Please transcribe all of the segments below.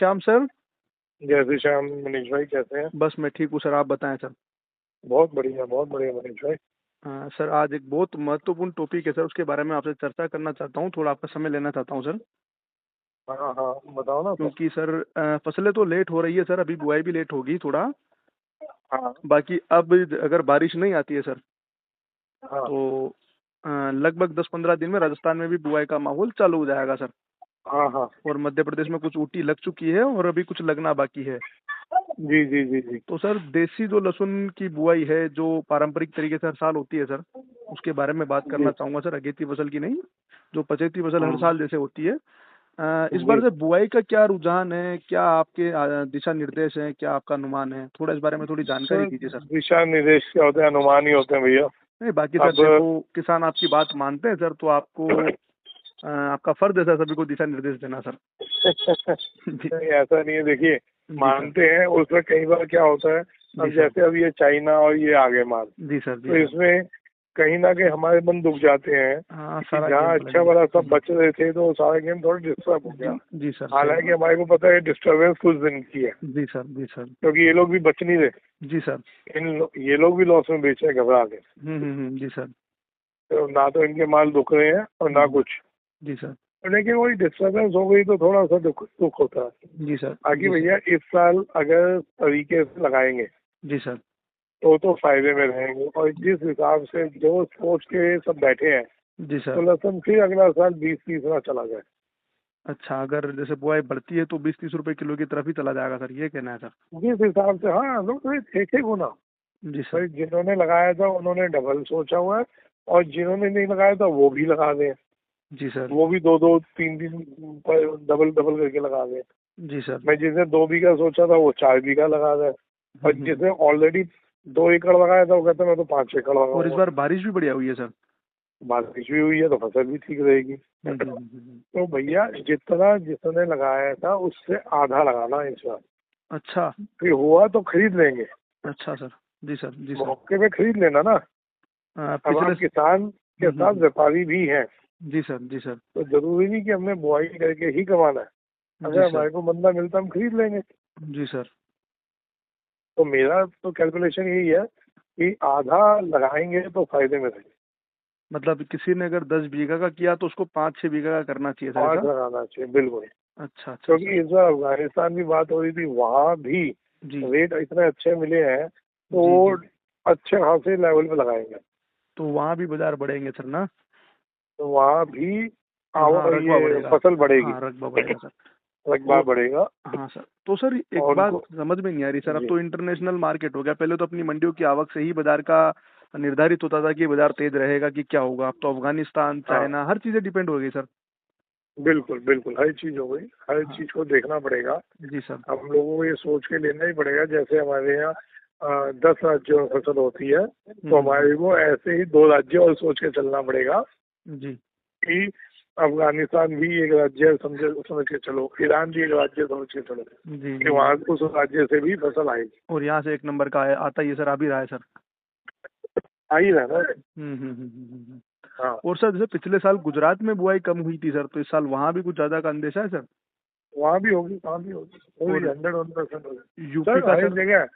Shyam sir. जय श्री श्याम। मनीष भाई कैसे हैं? बस मैं ठीक हूँ सर, आप बताएं सर। बहुत बढ़िया मनीष भाई। सर आज एक बहुत महत्वपूर्ण टॉपिक है सर, उसके बारे में आपसे चर्चा करना चाहता हूँ, थोड़ा आपका समय लेना चाहता हूँ सर। हाँ हाँ, बताओ ना सर। क्योंकि सर फसलें तो लेट हो रही है सर, अभी बुआई भी लेट होगी थोड़ा। हाँ बाकी अब अगर बारिश नहीं आती है सर हाँ तो लगभग 10-15 दिन में राजस्थान में भी बुआई का माहौल चालू हो जाएगा सर। हाँ हाँ। और मध्य प्रदेश में कुछ ऊटी लग चुकी है और अभी कुछ लगना बाकी है। जी जी जी जी। तो सर देसी जो लहसुन की बुआई है, जो पारंपरिक तरीके से हर साल होती है सर, उसके बारे में बात जी करना चाहूंगा सर। अगेती फसल की नहीं, जो पचेती फसल हर हम्म, साल जैसे होती है। इस बार जी। से बुआई का क्या रुझान है, क्या आपके दिशा निर्देश हैं, क्या आपका अनुमान है, थोड़ा इस बारे में थोड़ी जानकारी सर दीजिए सर। दिशा निर्देश क्या होते हैं? अनुमान ही होते हैं भैया। नहीं बाकी सर अब देखो, किसान आपकी बात मानते हैं सर, तो आपको आपका फर्ज है सर सभी को दिशा निर्देश देना सर। जी नहीं, ऐसा नहीं है। देखिए, जी सर। मानते हैं, उसमें कई बार क्या होता है, जी अब सर। जैसे अब ये चाइना और ये आगे माल, जी सर। जी तो सर। इसमें कहीं ना कहीं हमारे मन दुख जाते हैं हाँ कि सारा गेम जहाँ पलट अच्छा बड़ा सब गया। बच रहे थे तो सारा गेम थोड़ा डिस्टर्ब हो गया। जी जी सर, सही हालांकि बात। हमारे को पता है डिस्टर्बेंस कुछ दिन की है, जी सर। जी सर। क्योंकि ये लोग भी बच नहीं रहे। जी सर। ये लोग भी लॉस में बेच रहे हैं घबरा के। जी सर। तो ना तो इनके माल दुख रहे हैं और ना कुछ। जी सर। लेकिन वही डिस्टर्बेंस हो गई तो थोड़ा सा दुख होता है। जी सर। बाकी जी सर। भैया इस साल अगर तरीके से लगाएंगे जी सर। तो फायदे में रहेंगे। और जिस हिसाब से जो सोच के सब बैठे हैं, जी तो सर। लहसुन फिर अगला साल 20-30 ना चला जाए। अच्छा, अगर जैसे बुआई बढ़ती है तो 20-30 रुपए किलो की तरफ ही चला जाएगा सर, ये कहना है सर। जिस हिसाब से, हाँ, लोग तो देखे गुना। जी सर। भाई जिन्होंने लगाया था उन्होंने डबल सोचा हुआ है, और जिन्होंने नहीं लगाया था वो भी लगा दें। जी सर। वो भी 2-2, 3 दिन पर डबल डबल करके लगा दें। जी सर। मैं जिसने 2 बीघा सोचा था वो 4 बीघा लगा दे। और हम्म। जिसने ऑलरेडी 2 एकड़ लगाया था वो कहता मैं तो 5 एकड़ और इस लगाऊंगा। बार बारिश भी बढ़िया हुई है सर। बारिश भी हुई है तो फसल भी ठीक रहेगी। तो भैया जितना जिसने लगाया था उससे आधा लगाना इस बार। अच्छा। फिर हुआ तो खरीद लेंगे, अच्छा सर। जी सर। जी सर। मौके पे खरीद लेना ना। अब पिछले हम किसान के साथ व्यापारी भी हैं, जी सर। जी सर। तो जरूरी नहीं कि हमने बुआई करके ही कमाना है। जी अगर सर। हमारे को बंदा मिलता हम खरीद लेंगे। जी सर। तो मेरा तो कैलकुलेशन यही है कि आधा लगाएंगे तो फायदे में रहेंगे। मतलब किसी ने अगर 10 बीघा का किया तो उसको 5-6 बीघा का करना चाहिए था, 5 ऐसा? लगाना चाहिए, बिल्कुल। अच्छा अच्छा क्योंकि सर। इस बार अफगानिस्तान की बात हो रही थी, वहाँ भी जी रेट इतने अच्छे मिले हैं, तो जी। वो जी। अच्छे खासे लेवल पे लगाएंगे। तो वहाँ भी बाजार बढ़ेंगे सर ना? तो वहाँ भी हाँ रकबा ये बढ़ेगा। फसल बढ़ेगी, हाँ रकबा बढ़ेगा सर। रकबा और बढ़ेगा। हाँ सर, तो सर एक और बात उनको, समझ में नहीं आ रही सर, अब जी तो इंटरनेशनल मार्केट हो गया। पहले तो अपनी मंडियों की आवक से ही बाजार का निर्धारित होता था कि बाजार तेज रहेगा कि क्या होगा। अब तो अफगानिस्तान, हाँ, चाइना, हर चीजें डिपेंड हो गई सर। बिल्कुल बिल्कुल, हर चीज हो गई। हर हाँ। चीज को देखना पड़ेगा। जी सर। हम लोगों को ये सोच के लेना ही पड़ेगा। जैसे हमारे यहाँ 10 राज्यों में फसल होती है, तो हमारे को ऐसे ही 2 राज्य और सोच के चलना पड़ेगा जी कि अफगानिस्तान भी एक राज्य है, समझ के चलो। ईरान भी एक राज्य समझ के चलो जी कि जी। वहाँ उस राज्य से भी फसल आएगी। और यहाँ से एक नंबर का आता ही है सर, आ भी रहा है सर। आ ही रहा है ना। हाँ, और सर जैसे पिछले साल गुजरात में बुआई कम हुई थी सर, तो इस साल वहाँ भी कुछ ज्यादा का अंदेशा है सर? वहाँ भी होगी, वहाँ भी होगी, होगी, और 100% होगी यूपी सर। का हर सर? जगह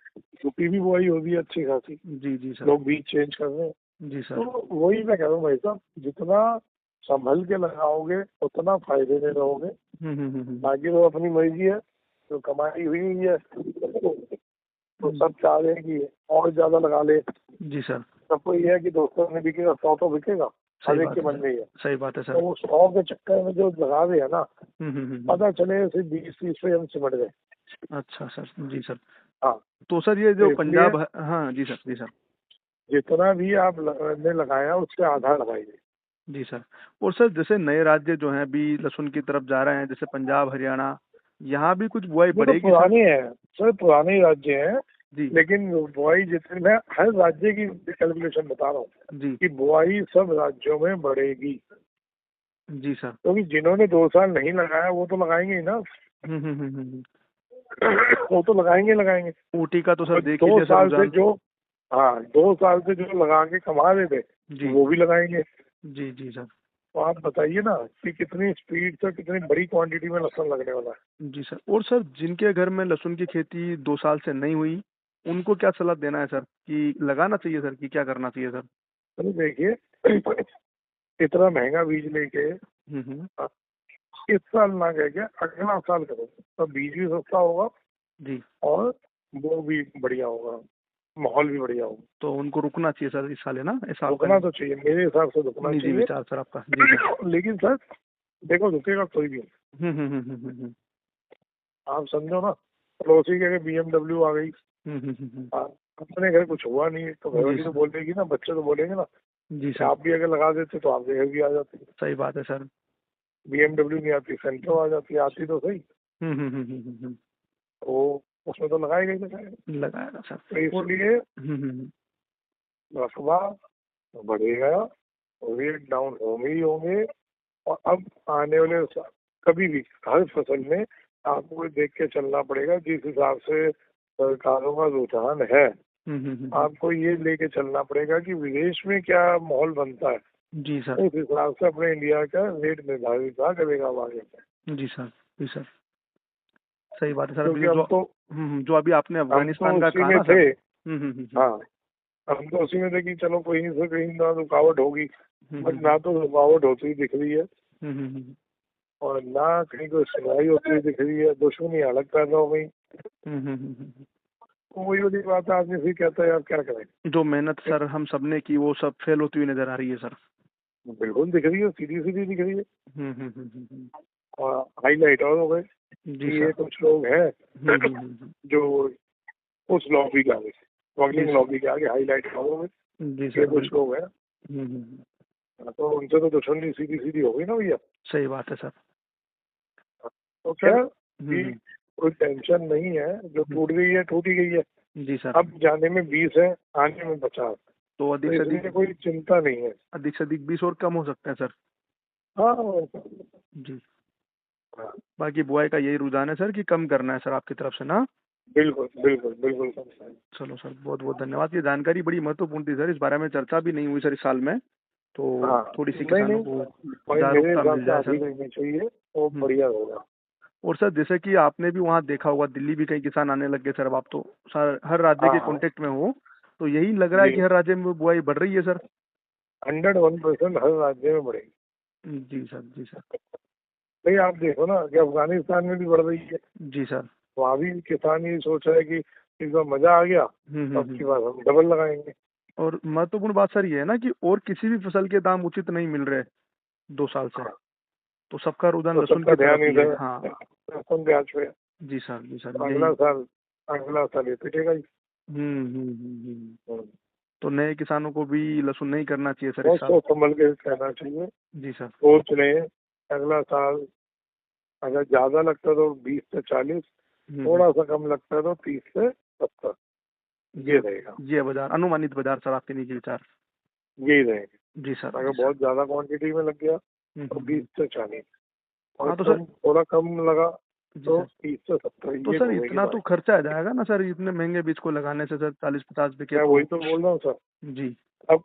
यूपी भी बुआई होगी अच्छी खासी। जी जी सर। लोग बीज चेंज कर रहे हैं। जी सर। तो वही मैं कह रहा हूँ भाई साहब, जितना संभल के लगाओगे उतना फायदे में रहोगे। बाकी तो अपनी मर्जी है, जो कमाई हुई हुई है तो सब चाह रहे हैं कि और ज्यादा लगा ले। जी सर। सबको ये है कि दोस्तों में बिकेगा 100 तो बिकेगा, सही हर एक बात के है मन सर। में ही है। सही बात है सर। तो वो 100 के चक्कर में जो लगा रहे हैं ना, हम्म। पता चले सिर्फ 20-30 पे हम सिमट गए। अच्छा सर। जी सर। हाँ, तो सर ये तो जो इसलिए पंजाब है, हाँ जी सर। जी सर। जितना भी आप ने लगाया उससे आधा लगाइए। जी सर। और सर जैसे नए राज्य जो हैं अभी लहसुन की तरफ जा रहे हैं, जैसे पंजाब, हरियाणा, यहाँ भी कुछ बुआई ये तो बढ़ेगी सर? पुराने हैं सर, पुराने ही राज्य हैं। जी लेकिन बुआई जितने, मैं हर राज्य की कैलकुलेशन बता रहा हूँ जी। कि बुआई सब राज्यों में बढ़ेगी। जी सर। क्योंकि जिन्होंने 2 साल नहीं लगाया वो तो लगाएंगे ही ना। हम्म। वो तो लगाएंगे। ऊटी का तो सर और देख दो लीजिए सर साल से रुझान। जो हाँ 2 साल से जो लगा के कमा रहे थे जी वो भी लगाएंगे। जी। जी सर। तो आप बताइए ना कि कितनी स्पीड से कितनी बड़ी क्वांटिटी में लहसुन लगने वाला है। जी सर। और सर जिनके घर में लहसुन की खेती 2 साल से नहीं हुई, उनको क्या सलाह देना है सर, कि लगाना चाहिए सर, कि क्या करना चाहिए सर? अरे देखिए, इतना महंगा बीज लेके हम्म। इस साल ना कह के अगला साल करो, तो बीज भी सस्ता होगा जी। और वो भी बढ़िया होगा, माहौल भी बढ़िया होगा। तो उनको रुकना चाहिए सर इस साल, है ना, ऐसा आपका रुकना तो चाहिए, मेरे हिसाब से रुकना निजी चाहिए। विचार सर आपका? जी सर। लेकिन सर देखो, रुकेगा कोई भी नहीं। हम्म। आप समझो ना, पड़ोसी के BMW आ गई, हम्म। हाँ, अपने घर कुछ हुआ नहीं तो जी घरवाली तो सर। बोल देगी ना, बच्चे तो बोलेंगे ना जी कि सर। आप भी अगर लगा देते तो आपके घर भी आ जाती। सही बात है सर। BMW नहीं आती, सेंट्रो आ जाती, आती तो सही। तो उसमें तो लगाएगा ही लगाएगा। लगाएगा सर। तो और इसलिए रकबा बढ़ेगा, रेट डाउन होंगे ही होंगे। और अब आने वाले कभी भी हर फसल में आपको देख के चलना पड़ेगा, जिस हिसाब से सरकारों का रुझान है। आपको ये लेके चलना पड़ेगा कि विदेश में क्या माहौल बनता है, जी सर। उस हिसाब से अपने इंडिया का रेट निर्धारित करेगा अब आगे। जी सर। जी सर। सही बात है सर। क्योंकि अभी हम तो जो अभी आपने हम तो अफगानिस्तान का उसी कहा में ना थे। सर। हाँ, हम तो उसी में थे कि चलो कहीं से कहीं ना रुकावट होगी, बट हम्म ना तो रुकावट होती दिख रही है हम्म और ना कहीं कोई सुनवाई होती हुई दिख रही है, दुश्मनी अलग पैदा हो गई। तो वही वाली बात है, आदमी फिर कहता है यार क्या करें। जो मेहनत सर हम सबने की वो सब फेल होती हुई नजर आ रही है सर। बिल्कुल दिख रही है, सीधी सीधी दिख रही है। हम्म। और हाईलाइट और हो गए जी कि ये सर। कुछ लोग हैं जो उस लॉबी के आगे, स्मगलिंग लॉबी के आगे हाईलाइट हो गए, जी ये सर। कुछ लोग हैं। तो उनसे तो दुश्मनी सीधी सीधी हो गई ना भैया। सही बात है सर। तो क्या सर। कि कोई टेंशन नहीं है, जो टूट गई है टूट ही गई है। जी सर। अब जाने में 20 है, आने में 50, तो तो इसलिए कोई चिंता नहीं है। अधिक से अधिक 20 और कम हो सकते हैं सर। हाँ जी। हाँ, बाकी बुआई का यही रुझान है सर, कि कम करना है सर आपकी तरफ से ना? बिल्कुल बिल्कुल बिल्कुल। चलो सर, बहुत बहुत धन्यवाद। ये जानकारी बड़ी महत्वपूर्ण थी सर, इस बारे में चर्चा भी नहीं हुई सर इस साल में, तो हाँ, थोड़ी सी नहीं किसानों नहीं, को भाई मेरे जागरूकता हिसाब मिल से जाए अभी सर। रहनी चाहिए, वो बढ़िया होगा। और सर जैसे कि आपने भी वहाँ देखा होगा, दिल्ली भी कई किसान आने लग गए सर, अब आप तो सर हर राज्य हाँ के हाँ कांटेक्ट में हो, तो यही लग रहा है जी, कि हर राज्य में बुआई बढ़ रही है सर। 101% हर राज्य में बढ़ेगी। जी सर। जी सर। भाई आप देखो ना कि अफगानिस्तान में भी बढ़ रही है, जी सर। वहाँ भी किसान ये सोच रहे हैं कि इस बार मजा आ गया तो अब की बार हम डबल लगाएंगे। और महत्वपूर्ण बात सर ये है ना कि और किसी भी फसल के दाम उचित नहीं मिल रहे 2 साल से, तो सबका रुझान तो लहसुन सबका की ध्यान तरफ ही है। इधर हाँ। लहसुन प्याज पे है। जी सर। जी सर। तो यही। अगला साल ये पिटेगा ही। हम्म। तो नए किसानों को भी लहसुन नहीं करना चाहिए सर इस बहुत साल? सोच संभल के कहना चाहिए। जी सर। सोच लें, अगला साल अगर ज्यादा लगता है तो 20 से 40, थोड़ा सा कम लगता है तो 30 से 70, ये रहेगा। ये बाजार अनुमानित बाजार सर, आपके निजी विचार? यही रहेगा। जी सर। अगर जी बहुत ज्यादा क्वांटिटी में लग गया तो सर। 20 से 40, और हाँ तो सर। थोड़ा कम लगा जी तो सर। 30 से 70, तो ये सर घूमेगी इतना तो बात। खर्चा आ जाएगा ना सर, इतने महंगे बीज को लगाने से सर, 40-50 बिके मैं तो? वही तो बोल रहा हूँ सर। जी। अब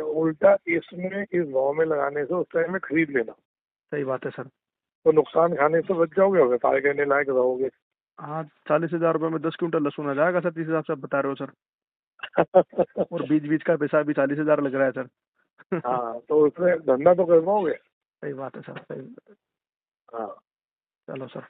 उल्टा इसमें इस भाव में लगाने से उस टाइम में खरीद लेना, सही बात है सर। तो नुकसान खाने से बच जाओगे और व्यापार करने लायक रहोगे। हाँ, 40,000 रुपये में 10 क्विंटल लहसुन आ जाएगा सर, जिस हिसाब से आप बता रहे हो सर। और बीज बीज का पैसा भी 40,000 लग रहा है सर। हाँ, तो उसमें धंधा तो कर पाओगे। सही बात है सर, सही। हाँ। चलो सर।